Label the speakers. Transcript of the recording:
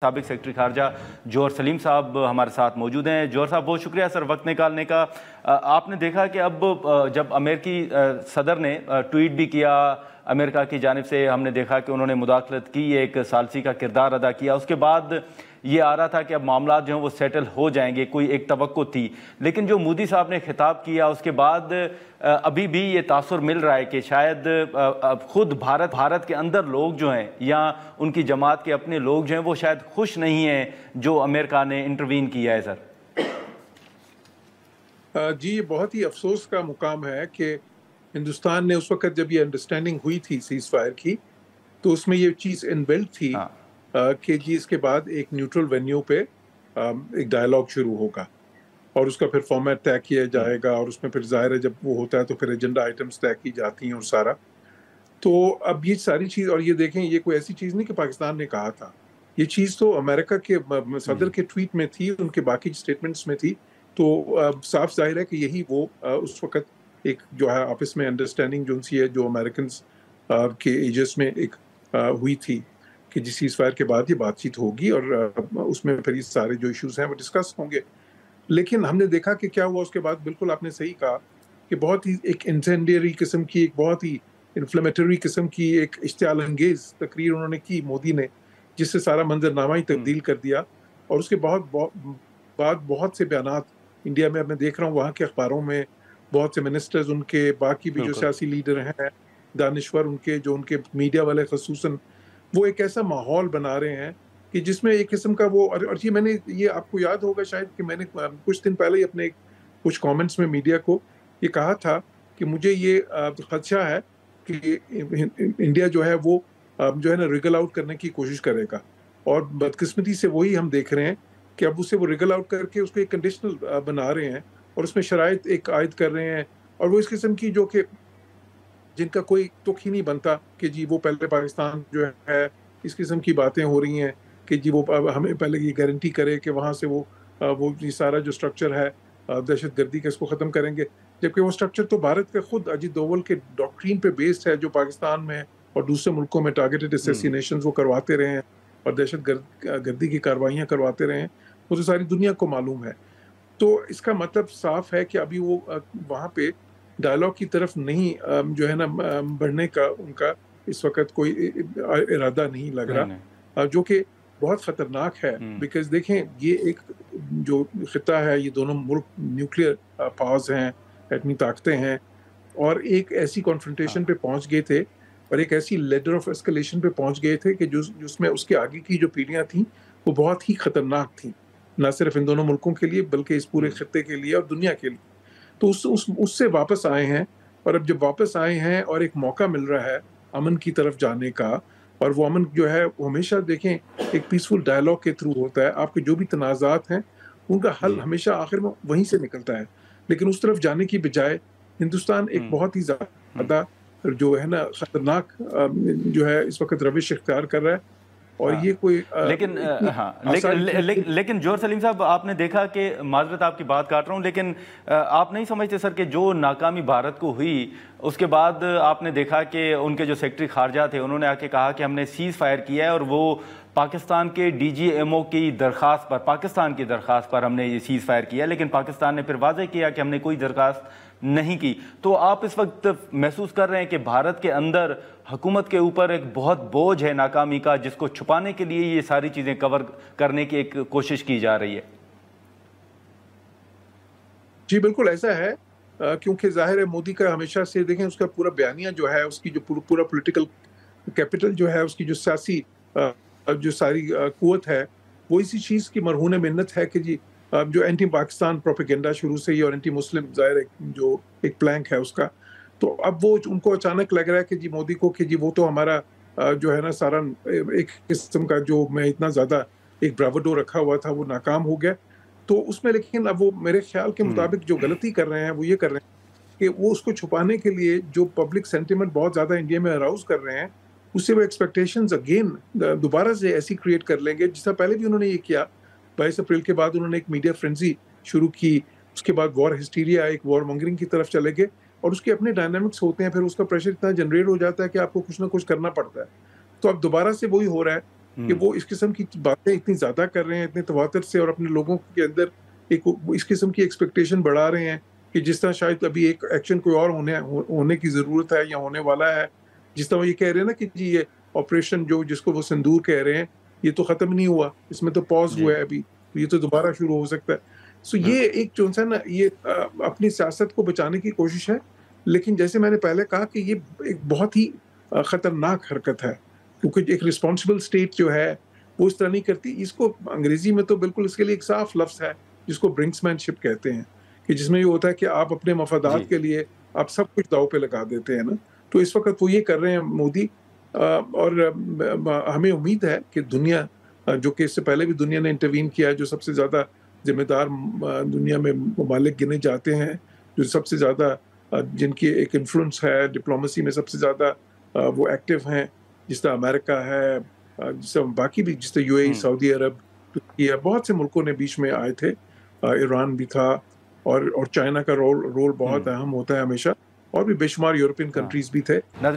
Speaker 1: سابق سیکرٹری خارجہ جوہر سلیم صاحب ہمارے ساتھ موجود ہیں۔ جوہر صاحب بہت شکریہ سر وقت نکالنے کا۔ آپ نے دیکھا کہ اب جب امریکی صدر نے ٹویٹ بھی کیا امریکہ کی جانب سے، ہم نے دیکھا کہ انہوں نے مداخلت کی، ایک ثالثی کا کردار ادا کیا، اس کے بعد یہ آ رہا تھا کہ اب معاملات جو ہیں وہ سیٹل ہو جائیں گے، کوئی ایک توقع تھی، لیکن جو مودی صاحب نے خطاب کیا اس کے بعد ابھی بھی یہ تاثر مل رہا ہے کہ شاید خود بھارت کے اندر لوگ جو ہیں یا ان کی جماعت کے اپنے لوگ جو ہیں وہ شاید خوش نہیں ہیں جو امریکہ نے انٹروین کیا ہے۔ سر
Speaker 2: جی، یہ بہت ہی افسوس کا مقام ہے کہ ہندوستان نے اس وقت جب یہ انڈرسٹینڈنگ ہوئی تھی سیز فائر کی، تو اس میں یہ چیز انبلٹ تھی کہ جی اس کے بعد ایک نیوٹرل وینیو پہ ایک ڈائلاگ شروع ہوگا اور اس کا پھر فارمیٹ طے کیا جائے گا، اور اس میں پھر ظاہر ہے جب وہ ہوتا ہے تو پھر ایجنڈا آئٹمس طے کی جاتی ہیں اور سارا۔ تو اب یہ ساری چیز، اور یہ دیکھیں یہ کوئی ایسی چیز نہیں کہ پاکستان نے کہا تھا، یہ چیز تو امریکہ کے صدر کے ٹویٹ میں تھی، ان کے باقی سٹیٹمنٹس میں تھی۔ تو صاف ظاہر ہے کہ یہی وہ اس وقت ایک جو ہے آپس میں انڈرسٹینڈنگ جو سی ہے جو امریکنز کے ایجز میں ایک ہوئی تھی کہ جس سیز فائر کے بعد یہ بات چیت ہوگی اور اس میں پھر یہ سارے جو ایشوز ہیں وہ ڈسکس ہوں گے۔ لیکن ہم نے دیکھا کہ کیا ہوا اس کے بعد، بالکل آپ نے صحیح کہا کہ بہت ہی ایک انسینڈیری قسم کی، ایک بہت ہی انفلیمیٹری قسم کی ایک اشتعال انگیز تقریر انہوں نے کی مودی نے، جس سے سارا منظرنامہ ہی تبدیل کر دیا۔ اور اس کے بعد بہت سے بیانات انڈیا میں اب میں دیکھ رہا ہوں، وہاں کے اخباروں میں بہت سے منسٹرز ان کے، باقی بھی جو سیاسی لیڈر ہیں، دانشور ان کے، جو ان کے میڈیا والے خصوصاً، وہ ایک ایسا ماحول بنا رہے ہیں کہ جس میں ایک قسم کا وہ، اور یہ میں نے، یہ آپ کو یاد ہوگا شاید کہ میں نے کچھ دن پہلے ہی اپنے کچھ کامنٹس میں میڈیا کو یہ کہا تھا کہ مجھے یہ خدشہ ہے کہ انڈیا جو ہے وہ جو ہے نا ریگل آؤٹ کرنے کی کوشش کرے گا، اور بدقسمتی سے وہی ہم دیکھ رہے ہیں کہ اب اسے وہ ریگل آؤٹ کر کے اس کو ایک کنڈیشنل بنا رہے ہیں اور اس میں شرائط ایک عائد کر رہے ہیں، اور وہ اس قسم کی جو کہ جن کا کوئی تک ہی نہیں بنتا کہ جی وہ پہلے پاکستان جو ہے اس قسم کی باتیں ہو رہی ہیں کہ جی وہ ہمیں پہلے یہ گارنٹی کرے کہ وہاں سے وہ یہ سارا جو سٹرکچر ہے دہشت گردی کا اس کو ختم کریں گے، جبکہ وہ سٹرکچر تو بھارت کے خود اجیت دوول کے ڈاکٹرین پہ بیسڈ ہے، جو پاکستان میں اور دوسرے ملکوں میں ٹارگیٹڈ اسیسینیشنز وہ کرواتے رہے ہیں اور دہشت گردی کی کارروائیاں کرواتے رہے ہیں، وہ تو ساری دنیا کو معلوم ہے۔ تو اس کا مطلب صاف ہے کہ ابھی وہ وہاں پہ ڈائلاگ کی طرف نہیں جو ہے نا بڑھنے کا ان کا اس وقت کوئی ارادہ نہیں لگ رہا، جو کہ بہت خطرناک ہے۔ بیکاز دیکھیں یہ ایک جو خطہ ہے، یہ دونوں ملک نیوکلیئر پاورز ہیں، ایٹمی طاقتیں ہیں، اور ایک ایسی کانفرنٹیشن پہ پہنچ گئے تھے اور ایک ایسی لیڈر آف اسکلیشن پہ پہنچ گئے تھے کہ جس میں اس کے آگے کی جو پیڑھیاں تھیں وہ بہت ہی خطرناک تھیں، نہ صرف ان دونوں ملکوں کے لیے بلکہ اس پورے خطے کے لیے اور دنیا کے لیے۔ تو اس سے واپس آئے ہیں، اور اب جب واپس آئے ہیں اور ایک موقع مل رہا ہے امن کی طرف جانے کا، اور وہ امن جو ہے ہمیشہ دیکھیں ایک پیسفل ڈائلاگ کے تھرو ہوتا ہے، آپ کے جو بھی تنازعات ہیں ان کا حل ہمیشہ آخر میں وہیں سے نکلتا ہے، لیکن اس طرف جانے کی بجائے ہندوستان ایک بہت ہی زیادہ جو ہے نا خطرناک جو ہے اس وقت روش اختیار کر رہا ہے، اور یہ کوئی
Speaker 1: لیکن جوہر سلیم صاحب، آپ نے دیکھا کہ، معذرت آپ کی بات کاٹ رہا ہوں، لیکن آپ نہیں سمجھتے سر کہ جو ناکامی بھارت کو ہوئی اس کے بعد آپ نے دیکھا کہ ان کے جو سیکرٹری خارجہ تھے انہوں نے آ کے کہا کہ ہم نے سیز فائر کیا ہے، اور وہ پاکستان کے ڈی جی ایم او کی درخواست پر، پاکستان کی درخواست پر ہم نے یہ سیز فائر کیا، لیکن پاکستان نے پھر واضح کیا کہ ہم نے کوئی درخواست نہیں کی۔ تو آپ اس وقت محسوس کر رہے ہیں کہ بھارت کے اندر حکومت کے اوپر ایک بہت بوجھ ہے ناکامی کا، جس کو چھپانے کے لیے یہ ساری چیزیں کور کرنے کی ایک کوشش کی جا رہی ہے؟
Speaker 2: جی بالکل ایسا ہے، کیونکہ ظاہر ہے مودی کا ہمیشہ سے دیکھیں اس کا پورا بیانیہ جو ہے، اس کی جو پورا پولیٹیکل کیپٹل جو ہے، اس کی جو سیاسی جو ساری قوت ہے، وہ اسی چیز کی مرہون منت ہے کہ جی جو اینٹی پاکستان پروپیگنڈا شروع سے ہی اور اینٹی مسلم ظاہر جو ایک پلانک ہے اس کا، تو اب وہ ان کو اچانک لگ رہا ہے کہ جی مودی کو کہ جی وہ تو ہمارا جو ہے نا سارا ایک قسم کا جو میں اتنا زیادہ ایک براوڈو رکھا ہوا تھا وہ ناکام ہو گیا۔ تو اس میں لیکن اب وہ میرے خیال کے مطابق جو غلطی کر رہے ہیں وہ یہ کر رہے ہیں کہ وہ اس کو چھپانے کے لیے جو پبلک سینٹیمنٹ بہت زیادہ انڈیا میں اراؤز کر رہے ہیں، اس سے وہ ایکسپیکٹیشنز اگین دوبارہ سے ایسی کریٹ کر لیں گے، جس طرح پہلے بھی انہوں نے یہ کیا۔ 22 اپریل کے بعد انہوں نے ایک میڈیا فرینزی شروع کی، اس کے بعد وار ہسٹیریا، ایک وار مونگرنگ کی طرف چلے گئے، اور اس کے اپنے ڈائنامکس ہوتے ہیں، پھر اس کا پریشر اتنا جنریٹ ہو جاتا ہے کہ آپ کو کچھ نہ کچھ کرنا پڑتا ہے۔ تو اب دوبارہ سے وہی ہو رہا ہے کہ وہ اس قسم کی باتیں اتنی زیادہ کر رہے ہیں اتنے تواتر سے، اور اپنے لوگوں کے اندر ایک اس قسم کی ایکسپیکٹیشن بڑھا رہے ہیں کہ جس طرح شاید ابھی ایک ایکشن کوئی اور ہونے کی ضرورت ہے یا ہونے والا ہے. جس طرح یہ کہہ رہے ہیں نا کہ جی یہ آپریشن جس کو وہ سندور کہہ رہے ہیں یہ تو ختم نہیں ہوا، اس میں تو پاز ہوا ہے ابھی، یہ تو دوبارہ شروع ہو سکتا ہے. سو یہ ایک جو ہے نا یہ اپنی سیاست کو بچانے کی کوشش ہے، لیکن جیسے میں نے پہلے کہا کہ یہ ایک بہت ہی خطرناک حرکت ہے، کیونکہ ایک رسپانسبل اسٹیٹ جو ہے وہ اس طرح نہیں کرتی. اس کو انگریزی میں تو بالکل اس کے لیے ایک صاف لفظ ہے جس کو برنکسمین شپ کہتے ہیں، کہ جس میں یہ ہوتا ہے کہ آپ اپنے مفادات کے لیے آپ سب کچھ داؤ پہ لگا دیتے ہیں نا. تو اس وقت وہ یہ کر رہے ہیں مودی، اور ہمیں امید ہے کہ دنیا جو کہ اس سے پہلے بھی دنیا نے انٹروین کیا ہے، جو سب سے زیادہ ذمہ دار دنیا میں ممالک گنے جاتے ہیں، جو سب سے زیادہ جن کی ایک انفلوئنس ہے ڈپلومیسی میں سب سے زیادہ وہ ایکٹیو ہیں، جس طرح امریکہ ہے، جس طرح باقی بھی، جس طرح یو اے ای، سعودی عرب، ترکی، بہت سے ملکوں نے بیچ میں آئے تھے، ایران بھی تھا، اور چائنا کا رول بہت اہم ہوتا ہے ہمیشہ، اور بھی بے شمار یورپین کنٹریز بھی تھے.